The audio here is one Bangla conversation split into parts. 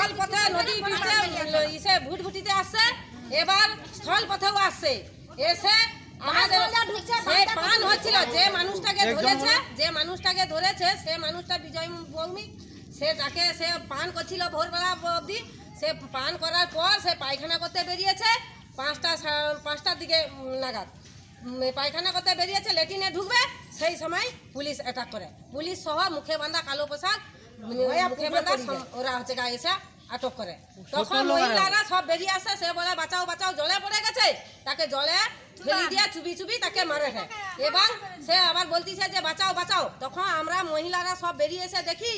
স্থল পথে নদী ইসে ভুটভুটিতে আসছে, এবার স্থল পথেও আসছে, এসে আমাদের সেই পান হচ্ছিল। যে মানুষটাকে ধরেছে সে মানুষটা বিজয় ভৌমিক, সে পান করছিল ভোরবেলা অবধি। সে পান করার পর সে পায়খানা করতে বেরিয়েছে 5টার দিকে নাগাদ। পায়খানা করতে বেরিয়েছে, লেট্রিনে ঢুকবে, সেই সময় পুলিশ অ্যাটাক করে। পুলিশ সহ মুখে বাঁধা কালো পোশাক মুখে বাঁধা ওরা হচ্ছে এসে আটক করে। তখন মহিলারা সব বেরিয়ে আসে, সে বলে বাঁচাও বাঁচাও, জলে পড়ে গেছে। তাকে জলে ফেলে দিয়ে চুবি তাকে মারে। এবং সে আবার বলতেছে যে বাঁচাও বাঁচাও। তখন আমরা মহিলারা সব বেরিয়ে এসে দেখি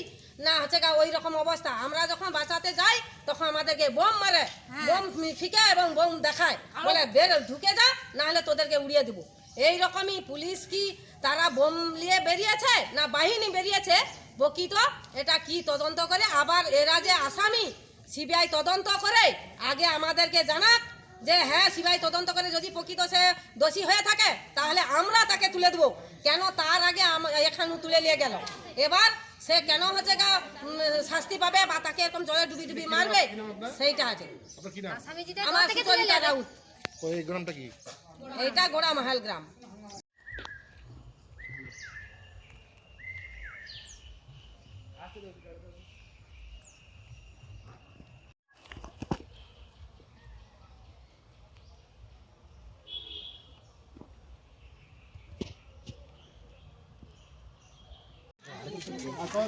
না হচ্ছে ওই রকম অবস্থা। আমরা যখন বাঁচাতে যাই তখন আমাদেরকে বোম মারে, বোম ফিকে এবং বোম দেখায়, বলে বের ঢুকে যা, না হলে তোদেরকে উড়িয়ে দেবো। এই রকমই পুলিশ কি তারা বোম নিয়ে বেরিয়েছে না বাহিনী বেরিয়েছে প্রকৃত এটা কি তদন্ত করে। আবার এরা যে আসামি, সিবিআই তদন্ত করে আগে আমাদেরকে জানাক যে হ্যাঁ সিবিআই তদন্ত করে যদি প্রকৃত সে দোষী হয়ে থাকে তাহলে আমরা তাকে তুলে দেবো। কেন তার আগে এখানে তুলে নিয়ে গেল, এবার সে কেন হচ্ছে শাস্তি পাবে বা তাকে এরকম জলে ডুবি মারবে, সেইটা আছে। আমার সুচরিতা রাউত। এইটা গোড়ামাহাল গ্রাম।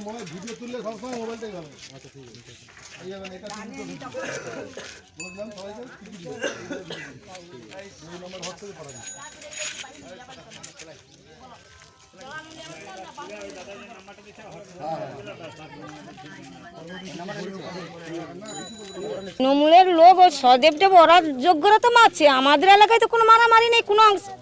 মনে ভিডিও তুললে সবসময় মোবাইলটাই ভালো। আচ্ছা ঠিক আছে, এটা বললাম সবাইকে নম্বর হট করে করা যায়। তৃণমূলের লোক ও সদেবদেব ওরা যোগ্যরা তো মারছে। আমাদের এলাকায় তো কোনো মারামারি নেই,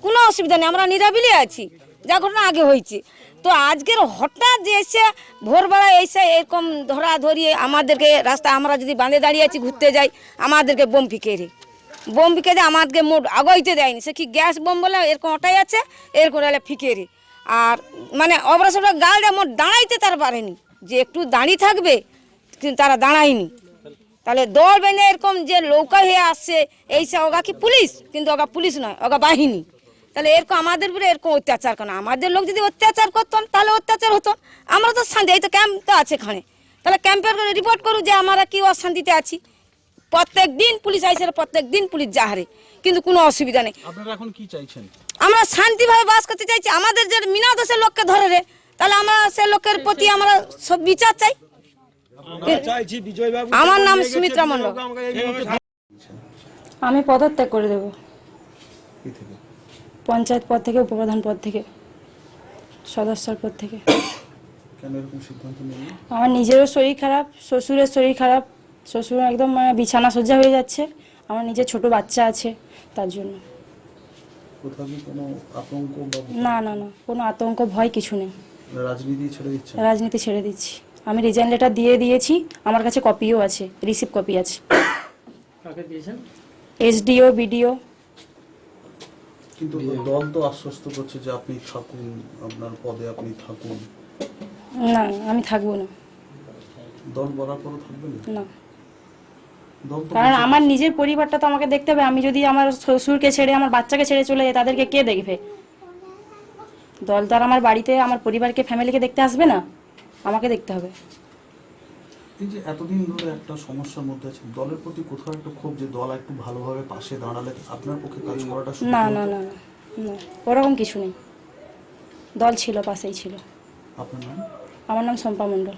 কোনো অসুবিধা নেই, আমরা নিরাবিলি আছি, যা ঘটনা আগে হয়েছে। তো আজকের হঠাৎ যে এসে ভোরবেলা এসে এরকম ধরাধরি আমাদেরকে রাস্তা, আমরা যদি বাঁধে দাঁড়িয়ে আছি ঘুরতে যাই, আমাদেরকে বোম ফিকে দিয়ে আমাদেরকে মোট আগাইতে দেয়নি। সে কি গ্যাস বোম বলে এরকম ওটাই আছে, এরকম হলে ফিকে আর মানে অবরাসটা গাল দিয়ে মোট দাঁড়াইতে তারা পারেনি, যে একটু দাঁড়িয়ে থাকবে কিন্তু তারা দাঁড়ায়নি। তাহলে দল বেঁধে এরকম যে নৌকা হয়ে আসছে এইসব, ওগা কি পুলিশ? কিন্তু ওগা পুলিশ নয়, ওগা বাহিনী। তাহলে এরকম আমাদের উপরে এরকম অত্যাচার কেন? আমাদের লোক যদি অত্যাচার করতাম তাহলে অত্যাচার হতো। আমরা তো শান্তি, এই তো ক্যাম্প তো আছে এখানে, তাহলে ক্যাম্পের রিপোর্ট করুন যে আমরা কি অশান্তিতে আছি। প্রত্যেক দিন পুলিশ আইসে, প্রত্যেক দিন পুলিশ যাহারে, কিন্তু কোনো অসুবিধা নেই। আপনারা এখন কি চাইছেন? আমরা শান্তিভাবে বাস করতে চাইছি। আমাদের যে মিনা দোষের লোককে ধরে তাহলে আমরা সে লোকের প্রতি আমরা সব বিচার চাই। আমার নাম সুমিত্রা মণ্ডল। আমি পদত্যাগ করে দেবো পঞ্চায়েত পদ থেকে, উপপ্রধান পদ থেকে, সদস্যর পদ থেকে। আমার নিজেরও শরীর খারাপ, শ্বশুরের শরীর খারাপ। শ্বশুর একদম মানে বিছানা সজ্জা হয়ে যাচ্ছে, আমার নিজের ছোট বাচ্চা আছে, তার জন্য। না না না, কোনো আতঙ্ক ভয় কিছু নেই। রাজনীতি ছেড়ে দিচ্ছি। আমি রিজাইন লেটার দিয়ে দিয়েছি, আমার কাছে কপিও আছে, রিসিভ কপি আছে। SDO, BDO. কিন্তু দল তো আশ্বস্ত করছে যে আপনি থাকুন, আপনার পদে আপনি থাকুন। না, আমি থাকবো না। দল বলার পরও থাকবেন না, কারণ আমার নিজের পরিবারটা তো আমাকে দেখতে হবে। আমি যদি আমার শ্বশুরকে ছেড়ে, আমার বাচ্চাকে ছেড়ে চলে যাই, তাদেরকে কে দেখবে? দল তো আর আমার বাড়িতে আমার পরিবারকে, ফ্যামিলিকে দেখতে আসবে না, আমাকে দেখতে হবে। এই যে এতদিন ধরে একটা সমস্যার মধ্যে আছে, দলের প্রতি কোথাও একটা ক্ষোভ যে দল একটু ভালোভাবে পাশে দাঁড়ালে আপনার পক্ষে কাজ করাটা না না না না, ওরকম কিছু নেই। দল ছিল, পাশেই ছিল। আপনার নাম? আমার নাম শম্পা মণ্ডল।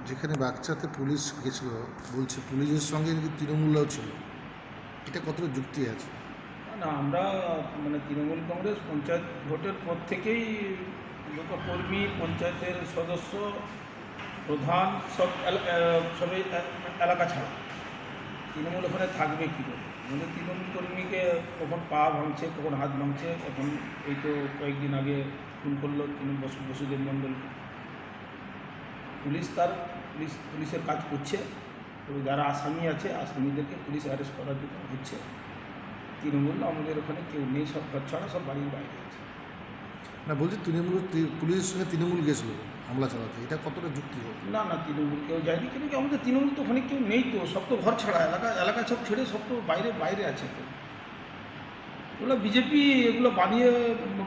যেখানে বাচ্চাতে পুলিশ গেছিল, বলছে পুলিশের সঙ্গে তৃণমূলও ছিল, এটা কতটা যুক্তি আছে? না, আমরা মানে তৃণমূল কংগ্রেস পঞ্চায়েত ভোটের পর থেকেই কর্মী, পঞ্চায়েতের সদস্য, প্রধান সবাই এলাকা ছাড়া তৃণমূল ওখানে থাকবে কী করে? মানে তৃণমূল কর্মীকে কখন পা ভাঙছে, কখন হাত ভাঙছে। এখন এই তো কয়েকদিন আগে খুন করলো বসুদেব মণ্ডলকে। পুলিশের কাজ করছে, এবং যারা আসামি আছে আসামিদেরকে পুলিশ অ্যারেস্ট করার জন্য হচ্ছে। তৃণমূল আমাদের ওখানে কেউ নেই, সব ছাড়া সব বাড়ির বাইরে আছে। না বলছি পুলিশের সঙ্গে তৃণমূল গেছিল। হামলা চালাতে, এটা কতটা যুক্তি হবে? না না, তৃণমূল কেউ যায়নি, কেন কি আমাদের তৃণমূল তো ওখানে কেউ নেই, তো সব তো ঘর ছাড়া, এলাকা সব ছেড়ে সব তো বাইরে আছে। তো এগুলো বিজেপি এগুলো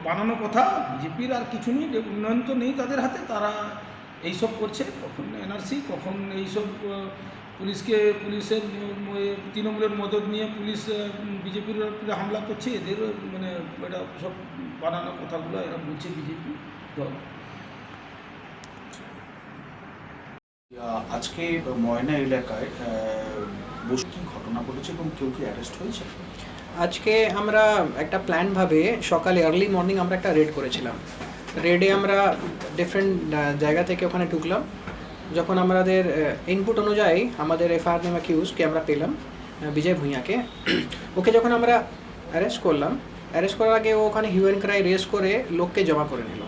বানানো কথা, বিজেপির আর কিছু নেই, উন্নয়ন তো নেই তাদের হাতে, তারা এইসব করছে, কখন এনআরসি, কখন এইসব পুলিশের তৃণমূলের মদত নিয়ে পুলিশ বিজেপির উপরে হামলা করছে, এদের মানে এটা সব বানানো কথাগুলো এরা বলছে বিজেপি দল। আজকে ময়না এলাকায় কি ঘটনা ঘটেছে এবং কেউ কি অ্যারেস্ট হয়েছে? আজকে আমরা একটা প্ল্যানভাবে সকালে আর্লি মর্নিং আমরা একটা রেড করেছিলাম। রেডে আমরা ডিফারেন্ট জায়গা থেকে ওখানে ঢুকলাম। যখন আমাদের ইনপুট অনুযায়ী আমাদের এফআইআর নেম অ্যাকিউজকে আমরা পেলাম, বিজয় ভূঁইয়াকে। ওকে যখন আমরা অ্যারেস্ট করলাম, অ্যারেস্ট করার আগে ও ওখানে হিউ অ্যান্ড ক্রাই রেস করে লোককে জমা করে নিল।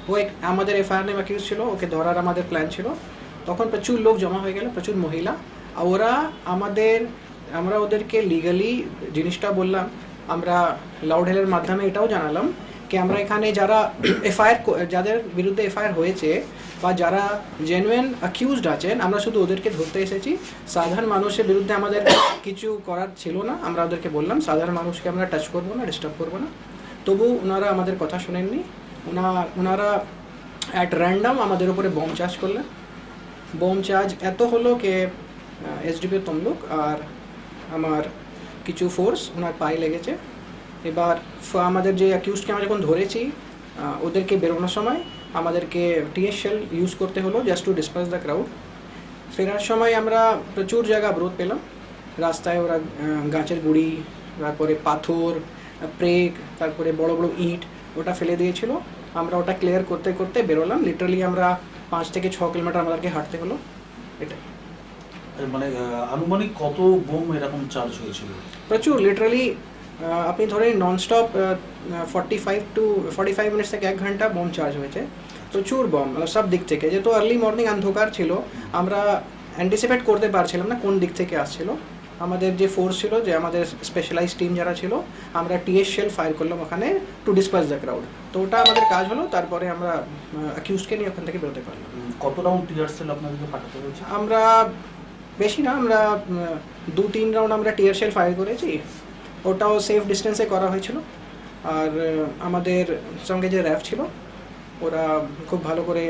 ও আমাদের এফআইআর নেম অ্যাকিউজ ছিল, ওকে ধরার আমাদের প্ল্যান ছিল। তখন প্রচুর লোক জমা হয়ে গেল, প্রচুর মহিলা। আমরা ওদেরকে লিগালি জিনিসটা বললাম, আমরা লাউড হেলের মাধ্যমে এটাও জানালাম কি আমরা এখানে যাদের বিরুদ্ধে এফআইআর হয়েছে বা যারা জেনুইন অ্যাকিউজড আছেন, আমরা শুধু ওদেরকে ধরতে এসেছি। সাধারণ মানুষের বিরুদ্ধে আমাদের কিছু করার ছিল না। আমরা ওদেরকে বললাম সাধারণ মানুষকে আমরা টাচ করবো না, ডিস্টার্ব করবো না। তবু ওনারা আমাদের কথা শোনেননি। ওনারা অ্যাট র্যান্ডাম আমাদের উপরে বোম চার্জ করলেন। বোম চার্জ এত হলো যে এসডিপি তমলুক আর আমার কিছু ফোর্স ওনার পায়ে লেগেছে। এবার আমাদের যে অ্যাকিউজকে আমরা যখন ধরেছি, ওদেরকে বেরোনোর সময় আমাদেরকে টিএস শেল ইউজ করতে হলো just to disperse the crowd. ফেরার সময় আমরা প্রচুর জায়গা অবরোধ পেলাম। রাস্তায় ওরা গাছের গুঁড়ি, তারপরে পাথর, প্রেক, তারপরে বড় বড় ইট ওটা ফেলে দিয়েছিল। আমরা ওটা ক্লিয়ার করতে করতে বেরোলাম। লিটারালি আমরা 5 থেকে 6 কিলোমিটার আমাদেরকে হাঁটতে হলো। এটাই মানে আনুমানিক কত বোম এরকম চার্জ হয়েছিল? প্রচুর, লিটারালি আপনি ধরেন ননস্টপ 45 মিনিটস থেকে 1 ঘন্টা বোম চার্জ হয়েছে। প্রচুর বোম সব দিক থেকে। যেহেতু আর্লি মর্নিং অন্ধকার ছিল, আমরা অ্যান্টিসিপেট করতে পারছিলাম না কোন দিক থেকে আসছিল। আমাদের যে ফোর্স ছিল, যে আমাদের স্পেশালাইজ টিম যারা ছিল, আমরা টিএস শেল ফায়ার করলাম ওখানে টু ডিসপার্স দ্য ক্রাউড। তো ওটা আমাদের কাজ হলো। তারপরে আমরা অ্যাকিউজকে নিয়ে ওখান থেকে বেরোতে পারলাম। কত রাউন্ড টিয়ার সেল আপনাদেরকে পাঠাতে হয়েছে? আমরা বেশি না, আমরা 2-3 রাউন্ড আমরা টিয়ার শেল ফায়ার করেছি। ওটাও সেফ ডিস্টেন্সে করা হয়েছিল। আর আমাদের সঙ্গে যে র্যাফ ছিল, ওরা খুব ভালো করে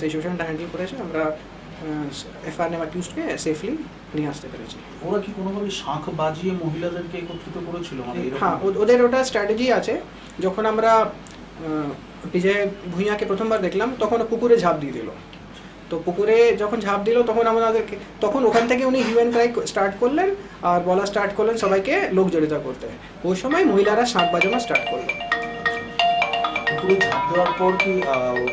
সিচুয়েশনটা হ্যান্ডেল করেছে। আমরা এফআইআর নেম অ্যাকিউজকে সেফলি নিয়ে আসতে পেরেছি। ওরা কি কোনোভাবে শাঁখ বাজিয়ে মহিলাদেরকে একত্রিত করেছিল? হ্যাঁ, ওদের ওটা স্ট্র্যাটেজি আছে। যখন আমরা বিজয় ভূঁইয়াকে প্রথমবার দেখলাম, তখন পুকুরে ঝাঁপ দিয়ে দিল। তো পুকুরে যখন ঝাঁপ দিল, তখন ওখান থেকে উনি হিউ অ্যান্ড ক্রাই স্টার্ট করলেন আর বলা স্টার্ট করলেন সবাইকে লোক জড়িত করতে। ওই সময় মহিলারা শাঁখ বাজানো স্টার্ট করলো। পুকুরে ঝাঁপ দেওয়ার পর কি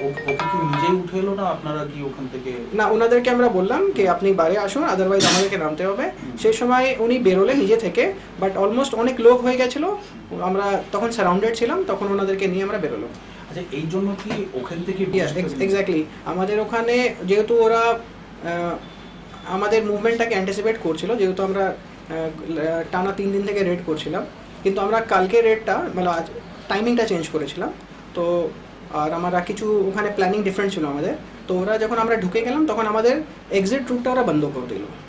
ওকে কি নিজেই উঠে এলো না আপনারা কি ওখান থেকে? না, ওনাদেরকে আমরা বললাম কি আপনি বাইরে আসুন, আদারওয়াইজ আমাদেরকে নামতে হবে। সেই সময় উনি বেরোলেন নিজে থেকে, বাট অলমোস্ট অনেক লোক হয়ে গেছিলো। আমরা তখন সারাউন্ডেড ছিলাম, তখন ওনাদেরকে নিয়ে আমরা বেরোলাম। আচ্ছা, এই জন্য কি ওখান থেকে? এক্স্যাক্টলি। আমাদের ওখানে যেহেতু ওরা আমাদের মুভমেন্টটাকে অ্যান্টিসিপেট করছিল, যেহেতু আমরা টানা 3 দিন থেকে রেড করছিলাম, কিন্তু আমরা কালকে রেডটা মানে টাইমিংটা চেঞ্জ করেছিলাম। তো আর আমরা কিছু ওখানে প্ল্যানিং ডিফারেন্ট ছিল আমাদের। তো ওরা যখন আমরা ঢুকে গেলাম, তখন আমাদের এক্সিট রুটটা ওরা বন্ধ করে দিল।